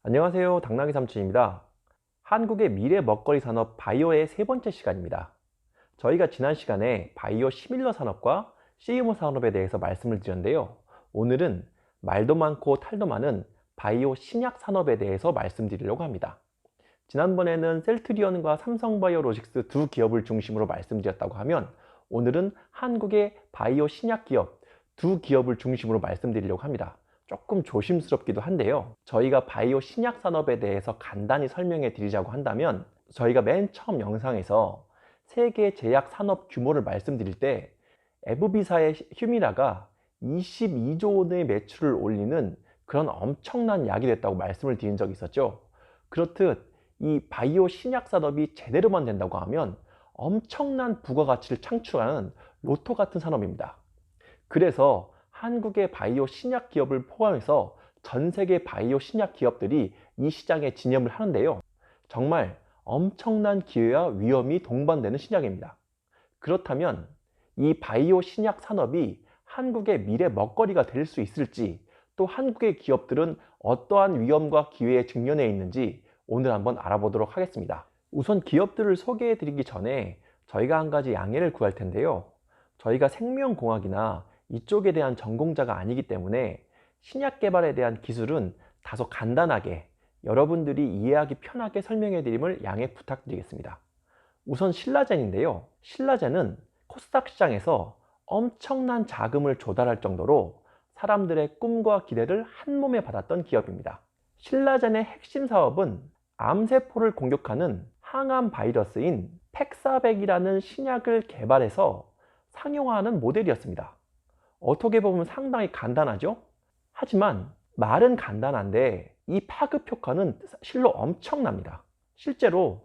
안녕하세요. 당나귀 삼촌입니다. 한국의 미래 먹거리 산업 바이오의 세 번째 시간입니다. 저희가 지난 시간에 바이오 시밀러 산업과 CMO 산업에 대해서 말씀을 드렸는데요. 오늘은 말도 많고 탈도 많은 바이오 신약 산업에 대해서 말씀드리려고 합니다. 지난번에는 셀트리온과 삼성바이오로직스 두 기업을 중심으로 말씀드렸다고 하면 오늘은 한국의 바이오 신약 기업 두 기업을 중심으로 말씀드리려고 합니다. 조금 조심스럽기도 한데요. 저희가 바이오 신약 산업에 대해서 간단히 설명해 드리자고 한다면 저희가 맨 처음 영상에서 세계 제약 산업 규모를 말씀드릴 때 에브비사의 휴미라가 22조 원의 매출을 올리는 그런 엄청난 약이 됐다고 말씀을 드린 적이 있었죠. 그렇듯 이 바이오 신약 산업이 제대로만 된다고 하면 엄청난 부가가치를 창출하는 로또 같은 산업입니다. 그래서 한국의 바이오 신약 기업을 포함해서 전 세계 바이오 신약 기업들이 이 시장에 진입을 하는데요. 정말 엄청난 기회와 위험이 동반되는 신약입니다. 그렇다면 이 바이오 신약 산업이 한국의 미래 먹거리가 될 수 있을지, 또 한국의 기업들은 어떠한 위험과 기회에 직면해 있는지 오늘 한번 알아보도록 하겠습니다. 우선 기업들을 소개해 드리기 전에 저희가 한 가지 양해를 구할 텐데요. 저희가 생명공학이나 이쪽에 대한 전공자가 아니기 때문에 신약 개발에 대한 기술은 다소 간단하게 여러분들이 이해하기 편하게 설명해 드림을 양해 부탁드리겠습니다. 우선 신라젠인데요. 신라젠은 코스닥 시장에서 엄청난 자금을 조달할 정도로 사람들의 꿈과 기대를 한 몸에 받았던 기업입니다. 신라젠의 핵심 사업은 암세포를 공격하는 항암 바이러스인 팩사백이라는 신약을 개발해서 상용화하는 모델이었습니다. 어떻게 보면 상당히 간단하죠? 하지만 말은 간단한데 이 파급 효과는 실로 엄청납니다. 실제로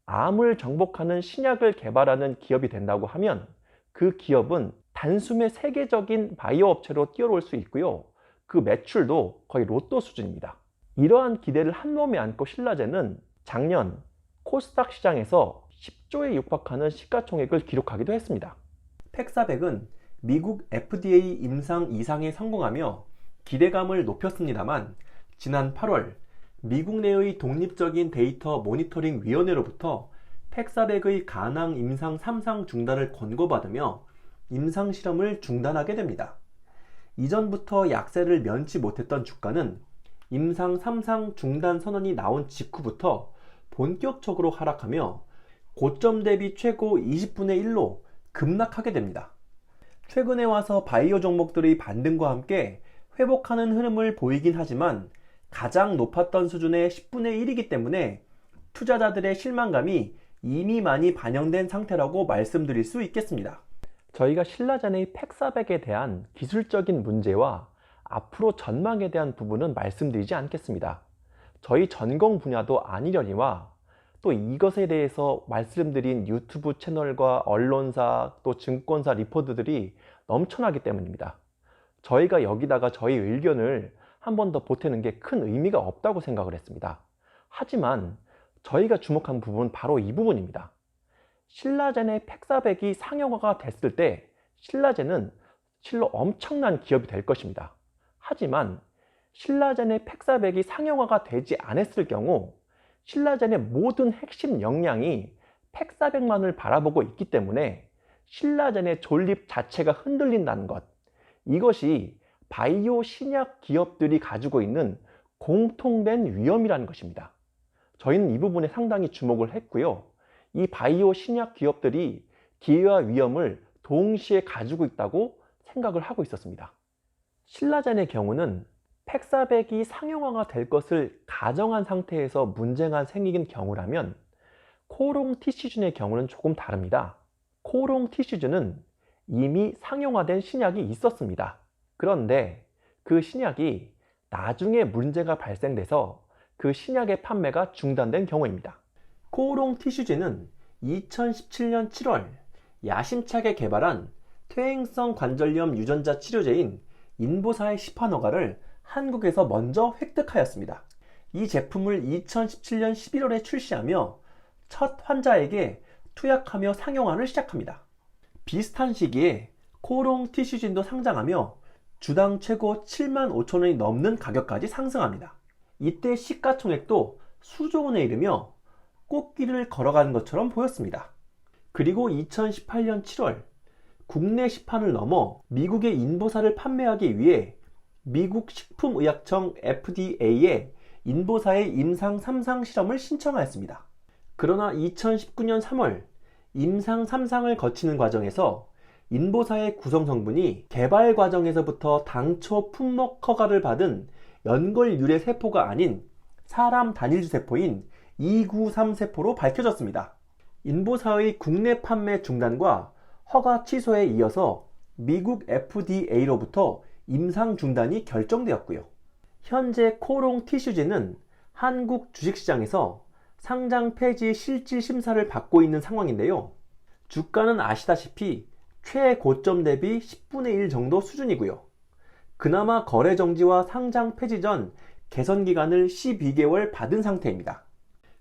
암을 정복하는 신약을 개발하는 기업이 된다고 하면 그 기업은 단숨에 세계적인 바이오 업체로 뛰어올 수 있고요. 그 매출도 거의 로또 수준입니다. 이러한 기대를 한 몸에 안고 신라젠은 작년 코스닥 시장에서 10조에 육박하는 시가총액을 기록하기도 했습니다. 팩사백은 미국 FDA 임상 2상에 성공하며 기대감을 높였습니다만 지난 8월 미국 내의 독립적인 데이터 모니터링 위원회로부터 팩사백의 가낭 임상 3상 중단을 권고받으며 임상 실험을 중단하게 됩니다. 이전부터 약세를 면치 못했던 주가는 임상 3상 중단 선언이 나온 직후부터 본격적으로 하락하며 고점 대비 최고 20분의 1로 급락하게 됩니다. 최근에 와서 바이오 종목들의 반등과 함께 회복하는 흐름을 보이긴 하지만 가장 높았던 수준의 10분의 1이기 때문에 투자자들의 실망감이 이미 많이 반영된 상태라고 말씀드릴 수 있겠습니다. 저희가 신라젠의 팩사백에 대한 기술적인 문제와 앞으로 전망에 대한 부분은 말씀드리지 않겠습니다. 저희 전공 분야도 아니려니와 또 이것에 대해서 말씀드린 유튜브 채널과 언론사 또 증권사 리포트들이 넘쳐나기 때문입니다. 저희가 여기다가 저희 의견을 한 번 더 보태는 게 큰 의미가 없다고 생각을 했습니다. 하지만 저희가 주목한 부분은 바로 이 부분입니다. 신라젠의 팩사백이 상용화가 됐을 때 신라젠은 실로 엄청난 기업이 될 것입니다. 하지만 신라젠의 팩사백이 상용화가 되지 않았을 경우 신라젠의 모든 핵심 역량이 팩사백만을 바라보고 있기 때문에 신라젠의 존립 자체가 흔들린다는 것, 이것이 바이오 신약 기업들이 가지고 있는 공통된 위험이라는 것입니다. 저희는 이 부분에 상당히 주목을 했고요. 이 바이오 신약 기업들이 기회와 위험을 동시에 가지고 있다고 생각을 하고 있었습니다. 신라젠의 경우는 팩사백이 상용화가 될 것을 가정한 상태에서 문제가 생긴 경우라면 코롱 티시즌의 경우는 조금 다릅니다. 코롱 티시즌은 이미 상용화된 신약이 있었습니다. 그런데 그 신약이 나중에 문제가 발생돼서 그 신약의 판매가 중단된 경우입니다. 코롱 티슈젠은 2017년 7월 야심차게 개발한 퇴행성 관절염 유전자 치료제인 인보사의 시판 허가를 한국에서 먼저 획득하였습니다. 이 제품을 2017년 11월에 출시하며 첫 환자에게 투약하며 상용화를 시작합니다. 비슷한 시기에 코롱 티슈진도 상장하며 주당 최고 75,000원이 넘는 가격까지 상승합니다. 이때 시가총액도 수조 원에 이르며 꽃길을 걸어가는 것처럼 보였습니다. 그리고 2018년 7월 국내 시판을 넘어 미국의 인보사를 판매하기 위해 미국 식품의약청 FDA에 인보사의 임상 3상 실험을 신청하였습니다. 그러나 2019년 3월 임상 3상을 거치는 과정에서 인보사의 구성 성분이 개발 과정에서부터 당초 품목 허가를 받은 연골 유래 세포가 아닌 사람 단일주 세포인 293 세포로 밝혀졌습니다. 인보사의 국내 판매 중단과 허가 취소에 이어서 미국 FDA로부터 임상 중단이 결정되었고요. 현재 코롱 티슈진은 한국 주식시장에서 상장 폐지 실질 심사를 받고 있는 상황인데요. 주가는 아시다시피 최고점 대비 10분의 1 정도 수준이고요. 그나마 거래 정지와 상장 폐지 전 개선 기간을 12개월 받은 상태입니다.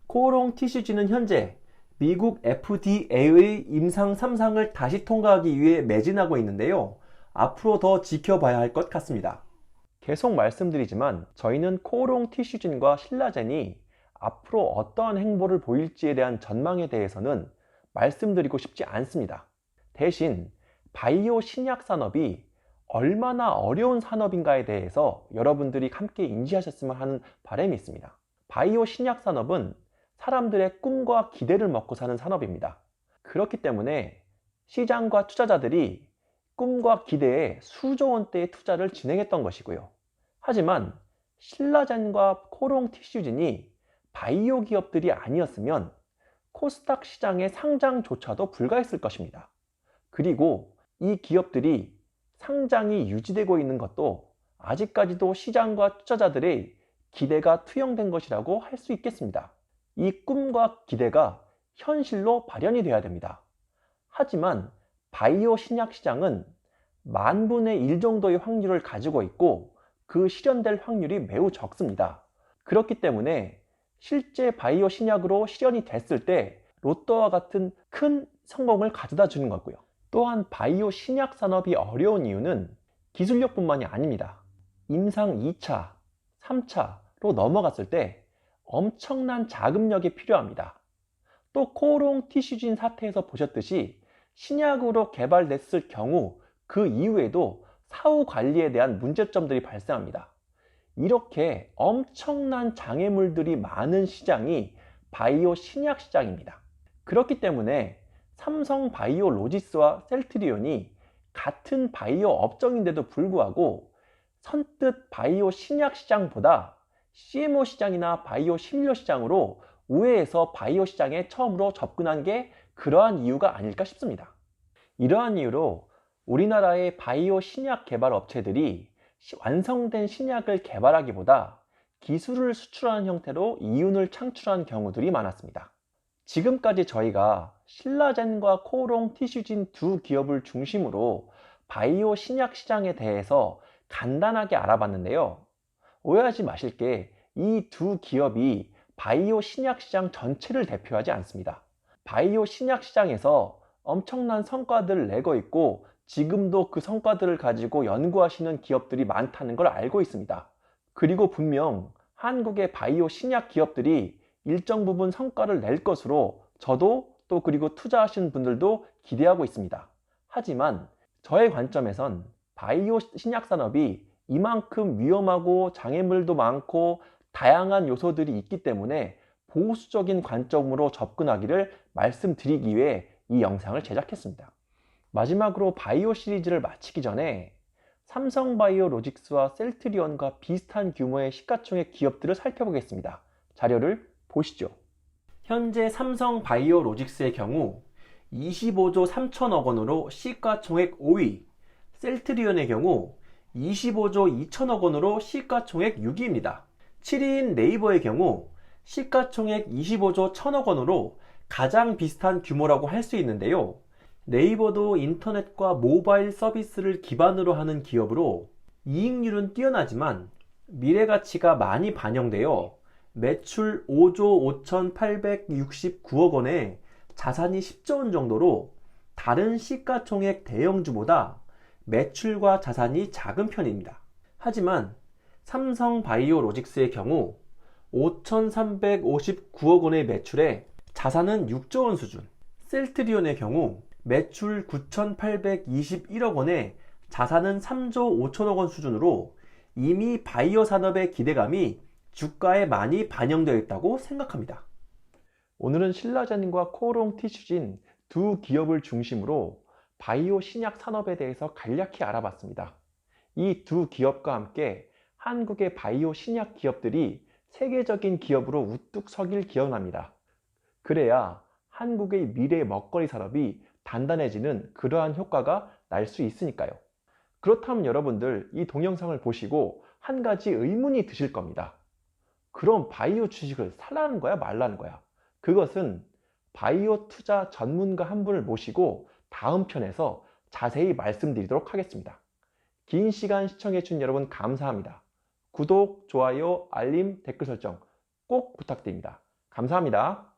코롱 티슈진은 현재 미국 FDA의 임상 3상을 다시 통과하기 위해 매진하고 있는데요. 앞으로 더 지켜봐야 할 것 같습니다. 계속 말씀드리지만 저희는 코롱 티슈진과 신라젠이 앞으로 어떠한 행보를 보일지에 대한 전망에 대해서는 말씀드리고 싶지 않습니다. 대신 바이오 신약 산업이 얼마나 어려운 산업인가에 대해서 여러분들이 함께 인지하셨으면 하는 바람이 있습니다. 바이오 신약 산업은 사람들의 꿈과 기대를 먹고 사는 산업입니다. 그렇기 때문에 시장과 투자자들이 꿈과 기대에 수조 원대의 투자를 진행했던 것이고요. 하지만 신라젠과 코롱 티슈진이 바이오 기업들이 아니었으면 코스닥 시장의 상장조차도 불가했을 것입니다. 그리고 이 기업들이 상장이 유지되고 있는 것도 아직까지도 시장과 투자자들의 기대가 투영된 것이라고 할 수 있겠습니다. 이 꿈과 기대가 현실로 발현이 되어야 됩니다. 하지만 바이오 신약 시장은 10,000분의 1 정도의 확률을 가지고 있고 그 실현될 확률이 매우 적습니다. 그렇기 때문에 실제 바이오 신약으로 실현이 됐을 때 로또와 같은 큰 성공을 가져다 주는 거고요. 또한 바이오 신약 산업이 어려운 이유는 기술력뿐만이 아닙니다. 임상 2차, 3차로 넘어갔을 때 엄청난 자금력이 필요합니다. 또 코롱 티슈진 사태에서 보셨듯이 신약으로 개발됐을 경우 그 이후에도 사후 관리에 대한 문제점들이 발생합니다. 이렇게 엄청난 장애물들이 많은 시장이 바이오 신약 시장입니다. 그렇기 때문에 삼성 바이오로직스와 셀트리온이 같은 바이오 업종인데도 불구하고 선뜻 바이오 신약 시장보다 CMO 시장이나 바이오 시밀러 시장으로 우회해서 바이오 시장에 처음으로 접근한 게 그러한 이유가 아닐까 싶습니다. 이러한 이유로 우리나라의 바이오 신약 개발 업체들이 완성된 신약을 개발하기보다 기술을 수출하는 형태로 이윤을 창출한 경우들이 많았습니다. 지금까지 저희가 신라젠과 코롱 티슈진 두 기업을 중심으로 바이오 신약 시장에 대해서 간단하게 알아봤는데요. 오해하지 마실 게 이 두 기업이 바이오 신약 시장 전체를 대표하지 않습니다. 바이오 신약 시장에서 엄청난 성과들을 내고 있고 지금도 그 성과들을 가지고 연구하시는 기업들이 많다는 걸 알고 있습니다. 그리고 분명 한국의 바이오 신약 기업들이 일정 부분 성과를 낼 것으로 저도 또 그리고 투자하시는 분들도 기대하고 있습니다. 하지만 저의 관점에선 바이오 신약 산업이 이만큼 위험하고 장애물도 많고 다양한 요소들이 있기 때문에 보수적인 관점으로 접근하기를 말씀드리기 위해 이 영상을 제작했습니다. 마지막으로 바이오 시리즈를 마치기 전에 삼성바이오로직스와 셀트리온과 비슷한 규모의 시가총액 기업들을 살펴보겠습니다. 자료를 보시죠. 현재 삼성바이오로직스의 경우 25조 3천억 원으로 시가총액 5위, 셀트리온의 경우 25조 2천억 원으로 시가총액 6위입니다. 7위인 네이버의 경우 시가총액 25조 1천억 원으로 가장 비슷한 규모라고 할 수 있는데요. 네이버도 인터넷과 모바일 서비스를 기반으로 하는 기업으로 이익률은 뛰어나지만 미래가치가 많이 반영되어 매출 5조 5,869억 원에 자산이 10조 원 정도로 다른 시가총액 대형주보다 매출과 자산이 작은 편입니다. 하지만 삼성 바이오로직스의 경우 5,359억 원의 매출에 자산은 6조 원 수준, 셀트리온의 경우 매출 9,821억 원에 자산은 3조 5천억 원 수준으로 이미 바이오 산업의 기대감이 주가에 많이 반영되어 있다고 생각합니다. 오늘은 신라젠과 코오롱 티슈진 두 기업을 중심으로 바이오 신약 산업에 대해서 간략히 알아봤습니다. 이 두 기업과 함께 한국의 바이오 신약 기업들이 세계적인 기업으로 우뚝 서길 기원합니다. 그래야 한국의 미래 먹거리 산업이 단단해지는 그러한 효과가 날 수 있으니까요. 그렇다면 여러분들 이 동영상을 보시고 한 가지 의문이 드실 겁니다. 그럼 바이오 주식을 살라는 거야 말라는 거야? 그것은 바이오 투자 전문가 한 분을 모시고 다음 편에서 자세히 말씀드리도록 하겠습니다. 긴 시간 시청해주신 여러분 감사합니다. 구독, 좋아요, 알림, 댓글 설정 꼭 부탁드립니다. 감사합니다.